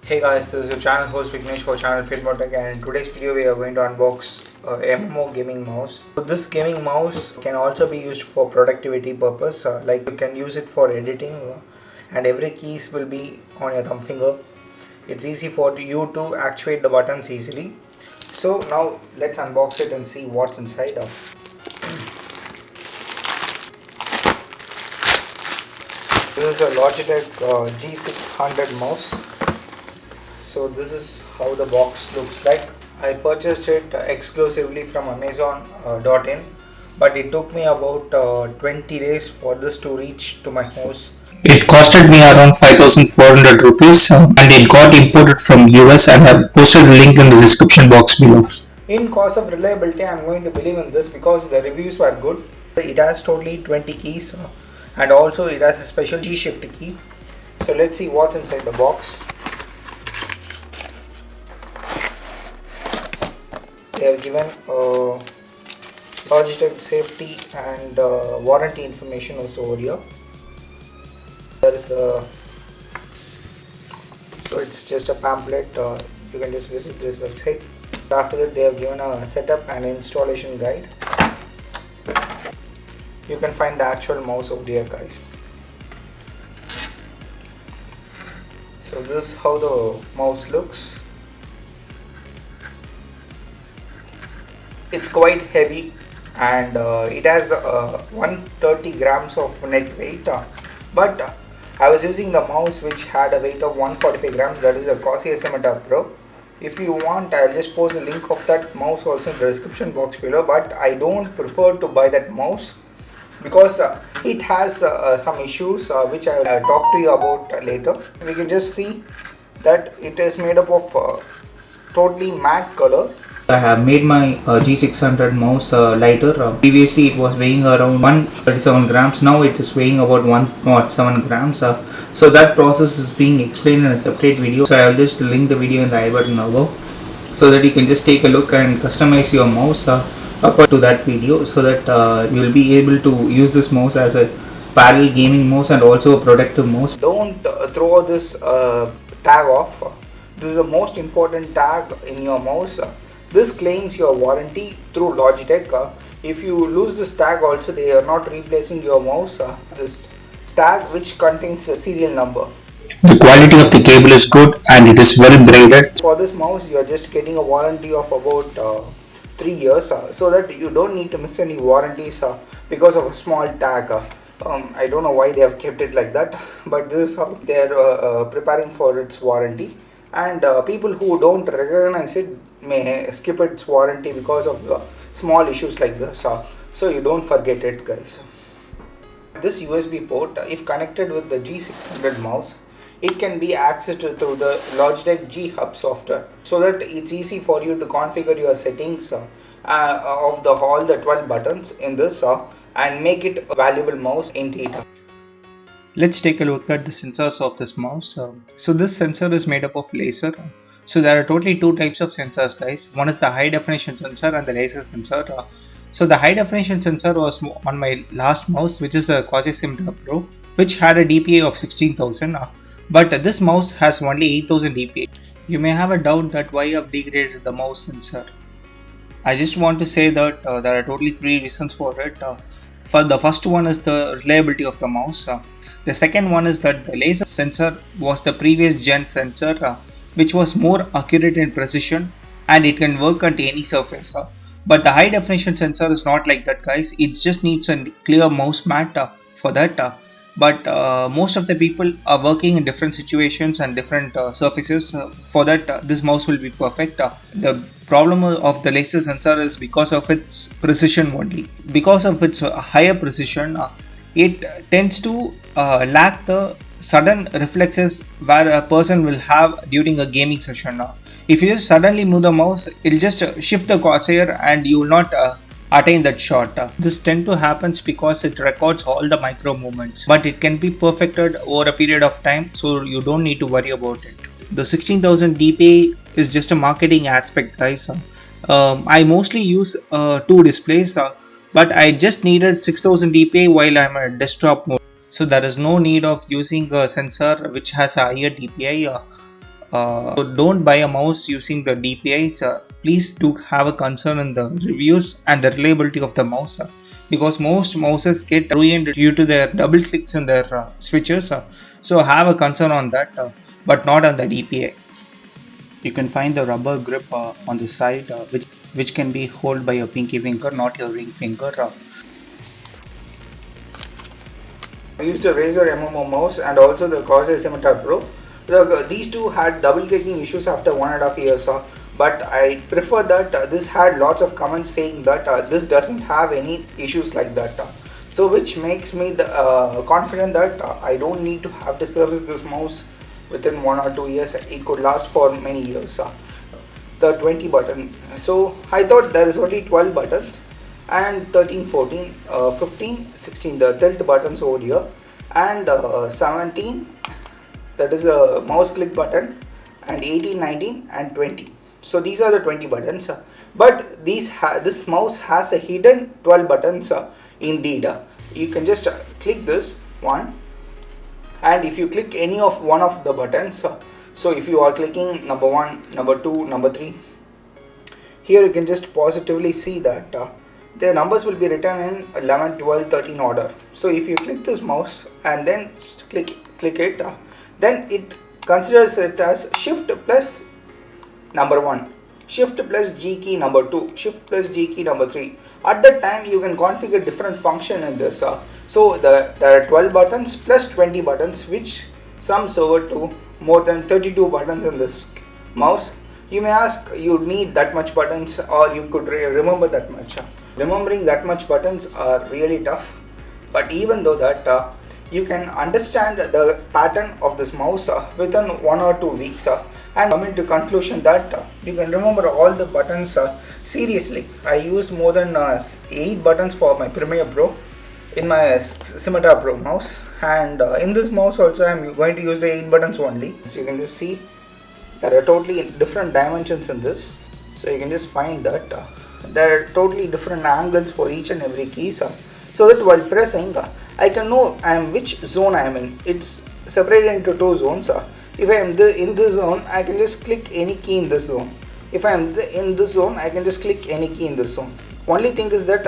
Hey guys, this is your channel host Vignesh for channel Fitmotech, and in today's video we are going to unbox MMO gaming mouse. So this gaming mouse can also be used for productivity purpose, like you can use it for editing and every keys will be on your thumb finger. It's easy for you to actuate the buttons easily. So now let's unbox it and see what's inside. This is a Logitech G600 mouse. So this is how the box looks like. I purchased it exclusively from Amazon.in, but it took me about 20 days for this to reach to my house. It costed me around 5,400 rupees and it got imported from US, and I have posted the link in the description box below. In cost of reliability, I'm going to believe in this because the reviews were good. It has totally 20 keys and also it has a special G shift key. So let's see what's inside the box. They have given Logitech safety and warranty information also over here. There is a, so it's just a pamphlet. You can just visit this website. After that, they have given a setup and installation guide. You can find the actual mouse over here, guys. So this is how the mouse looks. It's quite heavy and it has 130 grams of net weight, but I was using the mouse which had a weight of 145 grams, that is a Corsair Scimitar Pro. If you want, I'll just post a link of that mouse also in the description box below, but I don't prefer to buy that mouse because it has some issues which I will talk to you about later. We can just see that it is made up of totally matte color. I have made my G600 mouse lighter. Previously it was weighing around 137 grams. Now it is weighing about 107 grams. So that process is being explained in a separate video. So I will just link the video in the I button above, so that you can just take a look and customize your mouse according to that video, so that you will be able to use this mouse as a parallel gaming mouse and also a productive mouse. Don't throw this tag off. This is the most important tag in your mouse. This claims your warranty through Logitech. If you lose this tag also, they are not replacing your mouse. This tag which contains a serial number. The quality of the cable is good and it is well braided. For this mouse, you are just getting a warranty of about 3 years, so that you don't need to miss any warranties because of a small tag. I don't know why they have kept it like that, but this is how they are preparing for its warranty. And people who don't recognize it may skip its warranty because of small issues like this, so you don't forget it, guys. This USB port, if connected with the G600 mouse, it can be accessed through the Logitech G Hub software, so that it's easy for you to configure your settings of all the 12 buttons in this and make it a valuable mouse indeed. Let's take a look at the sensors of this mouse. So this sensor is made up of laser. So there are totally two types of sensors, guys. One is the high definition sensor and the laser sensor. So the high definition sensor was on my last mouse, which is a Corsair Scimitar Pro, which had a DPI of 16,000. But this mouse has only 8,000 DPI. You may have a doubt that why I have degraded the mouse sensor. I just want to say that there are totally three reasons for it. For the first one is the reliability of the mouse. The second one is that the laser sensor was the previous gen sensor, which was more accurate in precision and it can work on any surface. But the high definition sensor is not like that, guys. It just needs a clear mouse mat for that. But most of the people are working in different situations and different surfaces. For that, this mouse will be perfect. The problem of the laser sensor is because of its precision only. Because of its higher precision, it tends to lack the sudden reflexes where a person will have during a gaming session. If you just suddenly move the mouse, it will just shift the crosshair and you will not attain that shot. This tends to happen because it records all the micro movements, but it can be perfected over a period of time, so you don't need to worry about it. The 16,000 dpi is just a marketing aspect, guys. I mostly use two displays, but I just needed 6000 dpi while I'm at desktop mode, so there is no need of using a sensor which has a higher dpi. So don't buy a mouse using the DPIs. Please do have a concern in the reviews and the reliability of the mouse, because most mouses get ruined due to their double clicks in their switches. So have a concern on that, but not on the DPI. You can find the rubber grip on the side, which can be held by your pinky finger, not your ring finger. I used a Razer MMO mouse and also the Corsair Scimitar Pro. These two had double clicking issues after 1.5 years, but I prefer that this had lots of comments saying that this doesn't have any issues like that. So which makes me confident that I don't need to have to service this mouse within 1 or 2 years. It could last for many years. The 20 button. So I thought there is only 12 buttons and 13, 14, 15, 16 the tilt buttons over here, and 17 that is a mouse click button, and 18, 19 and 20. So these are the 20 buttons, but this mouse has a hidden 12 buttons indeed. You can just click this one, and if you click any of one of the buttons, so if you are clicking number 1, number 2, number 3, here you can just positively see that the numbers will be written in 11, 12, 13 order. So if you click this mouse and then click it, then it considers it as shift plus number 1, shift plus G key number 2, shift plus G key number 3. At that time you can configure different function in this. So there are 12 buttons plus 20 buttons, which sums over to more than 32 buttons in this mouse. You may ask, you need that much buttons, or you could remember that much. Remembering that much buttons are really tough, but even though that you can understand the pattern of this mouse within 1 or 2 weeks, and come into conclusion that you can remember all the buttons. Seriously, I use more than 8 buttons for my Premiere Pro in my Scimitar Pro mouse, and in this mouse also I am going to use the 8 buttons only. So you can just see there are totally different dimensions in this, so you can just find that there are totally different angles for each and every key, so that while pressing I can know I am which zone I am in. It's separated into 2 zones. If I am in this zone, I can just click any key in this zone. If I am in this zone, I can just click any key in this zone. Only thing is that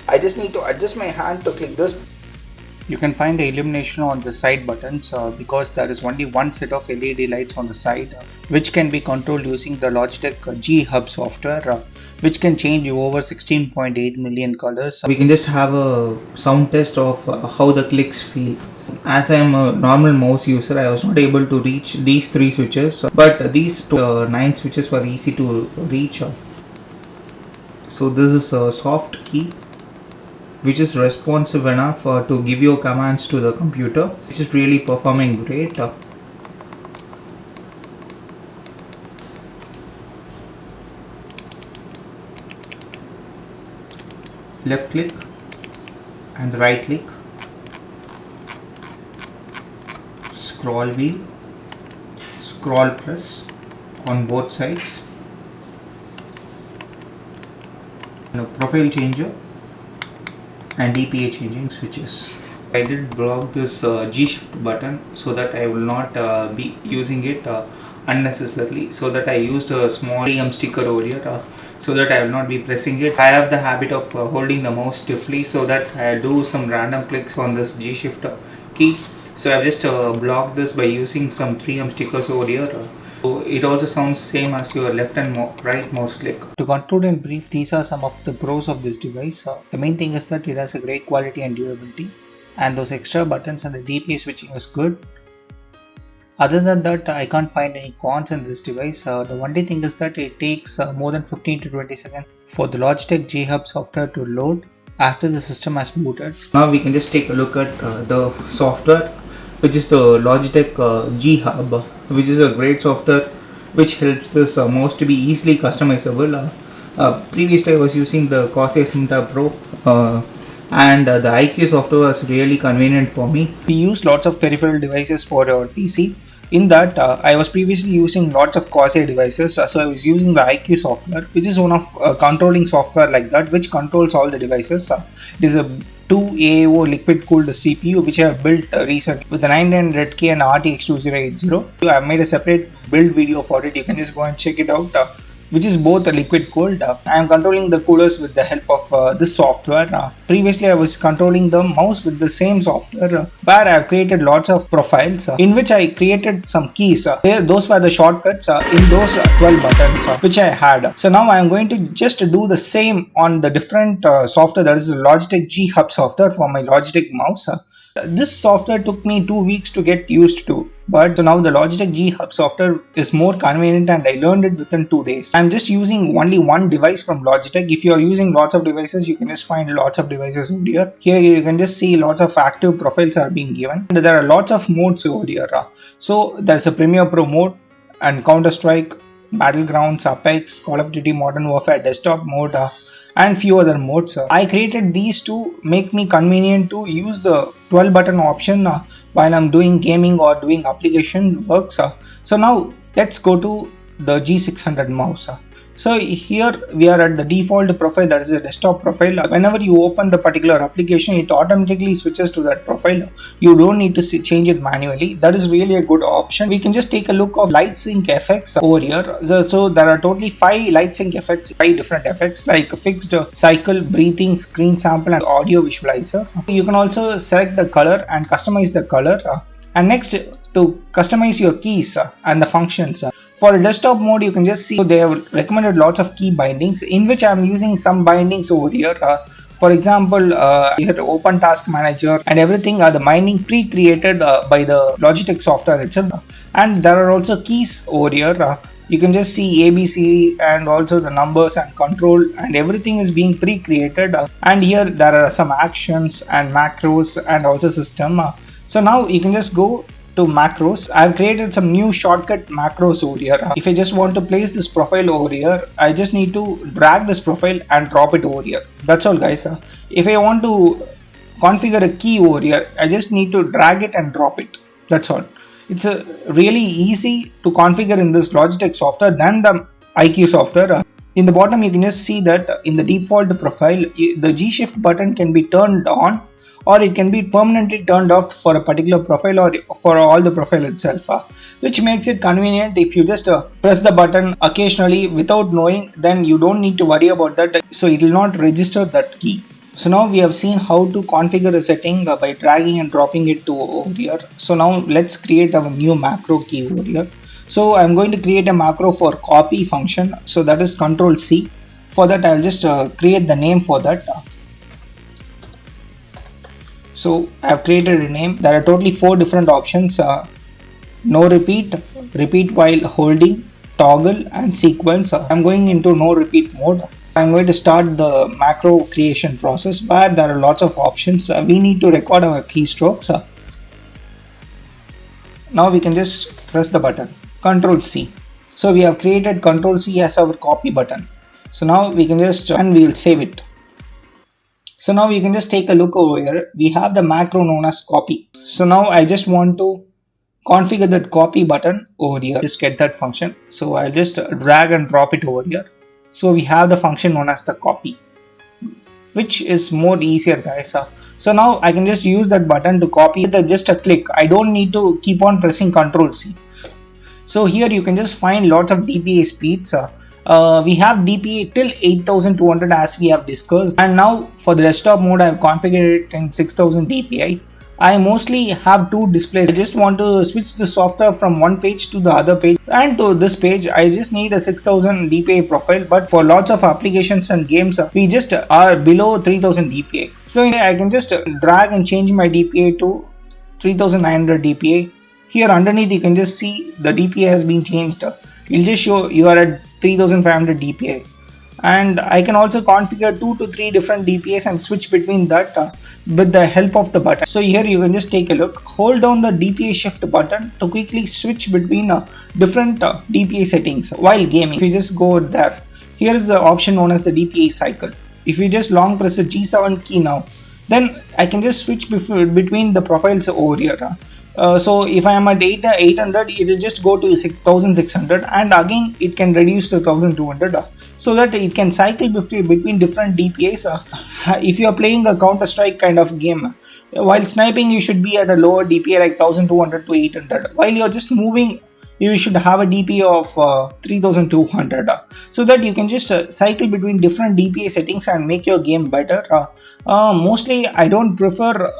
I just need to adjust my hand to click this. You can find the illumination on the side buttons because there is only one set of LED lights on the side, which can be controlled using the Logitech G Hub software, which can change over 16.8 million colors. We can just have a sound test of how the clicks feel. As I am a normal mouse user, I was not able to reach these 3 switches, but these 9 switches were easy to reach. So this is a soft key which is responsive enough to give your commands to the computer, which is really performing great. Left click and right click, scroll wheel, scroll press on both sides, and a profile changer and DPA changing switches. I did block this G shift button so that I will not be using it unnecessarily, so that I used a small 3M sticker over here so that I will not be pressing it. I have the habit of holding the mouse stiffly, so that I do some random clicks on this G shift key. So I've just blocked this by using some 3M stickers over here. So it also sounds same as your left and right mouse click. To conclude in brief, these are some of the pros of this device. The main thing is that it has a great quality and durability, and those extra buttons and the DPI switching is good. Other than that, I can't find any cons in this device. The only thing is that it takes more than 15 to 20 seconds for the Logitech G Hub software to load after the system has booted. Now we can just take a look at the software, which is the Logitech G Hub, which is a great software which helps this mouse to be easily customizable. Previously I was using the Corsair Scimitar Pro and the IQ software was really convenient for me. We use lots of peripheral devices for our PC. In that, I was previously using lots of Corsair devices, so I was using the IQ software, which is one of controlling software like that, which controls all the devices. It is a 2 AAO liquid cooled CPU which I have built recently with the 900K and RTX 2080. I have made a separate build video for it. You can just go and check it out. Which is both a liquid cooled. I am controlling the coolers with the help of this software. Previously, I was controlling the mouse with the same software, where I have created lots of profiles in which I created some keys. Those were the shortcuts in those 12 buttons which I had. So now I am going to just do the same on the different software, that is the Logitech G Hub software for my Logitech mouse. This software took me 2 weeks to get used to, but now the Logitech G Hub software is more convenient and I learned it within 2 days. I'm just using only one device from Logitech. If you are using lots of devices, you can just find lots of devices over here. Here you can just see lots of active profiles are being given. And there are lots of modes over here. So there's a Premiere Pro mode and Counter-Strike, Battlegrounds, Apex, Call of Duty Modern Warfare desktop mode, and few other modes. I created these to make me convenient to use the 12 button option while I'm doing gaming or doing application works. So now let's go to the G600 mouse. So here we are at the default profile, that is a desktop profile. Whenever you open the particular application, it automatically switches to that profile. You don't need to change it manually. That is really a good option. We can just take a look of light sync effects over here. So there are totally 5 light sync effects, 5 different effects like fixed cycle, breathing, screen sample and audio visualizer. You can also select the color and customize the color. And next, to customize your keys and the functions. For a desktop mode, you can just see they have recommended lots of key bindings, in which I am using some bindings over here. For example, here Open Task Manager and everything are the binding pre-created by the Logitech software itself. And there are also keys over here. You can just see ABC and also the numbers and control, and everything is being pre-created. And here there are some actions and macros and also system. So now you can just go to macros. I've created some new shortcut macros over here. If I just want to place this profile over here, I just need to drag this profile and drop it over here. That's all, guys. If I want to configure a key over here, I just need to drag it and drop it. That's all. It's really easy to configure in this Logitech software than the IQ software. In the bottom, you can just see that in the default profile, the G Shift button can be turned on, or it can be permanently turned off for a particular profile or for all the profile itself, which makes it convenient. If you just press the button occasionally without knowing, then you don't need to worry about that, so it will not register that key. So now we have seen how to configure a setting by dragging and dropping it to over here. So now let's create a new macro key over here. So I'm going to create a macro for copy function, so that is Control C. For that I'll just create the name for that. So I have created a name. There are totally 4 different options: no repeat, repeat while holding, toggle and sequence. I'm going into no repeat mode. I'm going to start the macro creation process, where there are lots of options. We need to record our keystrokes. Now we can just press the button, Control C. So we have created Control C as our copy button. So now we can just, and we will save it. So now you can just take a look over here. We have the macro known as copy. So now I just want to configure that copy button over here. Just get that function. So I'll just drag and drop it over here. So we have the function known as the copy, which is more easier, guys. So now I can just use that button to copy with just a click. I don't need to keep on pressing Control C. So here you can just find lots of DPI speeds. We have DPI till 8200 as we have discussed, and now for the desktop mode I have configured it in 6000 DPI. I mostly have 2 displays. I just want to switch the software from one page to the other page, and to this page I just need a 6000 DPI profile, but for lots of applications and games we just are below 3000 DPI. So I can just drag and change my DPI to 3900 DPI. Here underneath you can just see the DPI has been changed. It'll just show you are at 3500 DPI, and I can also configure 2 to 3 different DPIs and switch between that with the help of the button. So here you can just take a look, hold down the DPI shift button to quickly switch between different DPI settings while gaming. If you just go there, here is the option known as the DPI cycle. If you just long press the G7 key now, then I can just switch between the profiles over here. So if I am at 800, it will just go to 6600, and again it can reduce to 1200, so that it can cycle between different DPIs. If you are playing a Counter Strike kind of game, while sniping you should be at a lower DPI like 1200 to 800. While you're just moving, you should have a DPI of 3200, so that you can just cycle between different DPI settings and make your game better. Mostly I don't prefer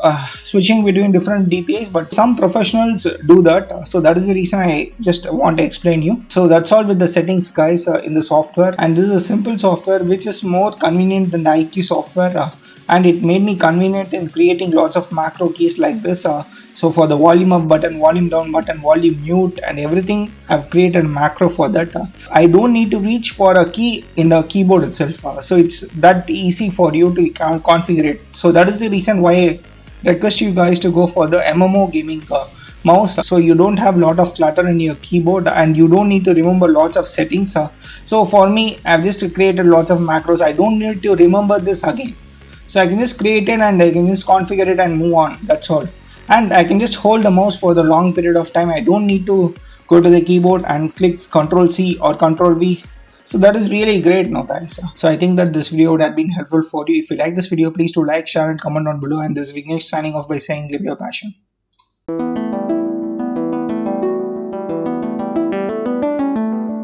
switching between different DPIs, but some professionals do that. So that is the reason I just want to explain you. So that's all with the settings, guys, in the software. And this is a simple software which is more convenient than the IQ software. And it made me convenient in creating lots of macro keys like this. So for the volume up button, volume down button, volume mute, and everything, I've created a macro for that. I don't need to reach for a key in the keyboard itself. So it's that easy for you to configure it. So that is the reason why I request you guys to go for the MMO gaming mouse. So you don't have lot of clutter in your keyboard, and you don't need to remember lots of settings. So for me, I've just created lots of macros. I don't need to remember this again. So I can just create it and I can just configure it and move on. That's all. And I can just hold the mouse for the long period of time. I don't need to go to the keyboard and click Ctrl C or Ctrl V. So that is really great now, guys. So I think that this video would have been helpful for you. If you like this video, please do like, share and comment down below. And this is Vignesh signing off by saying live your passion.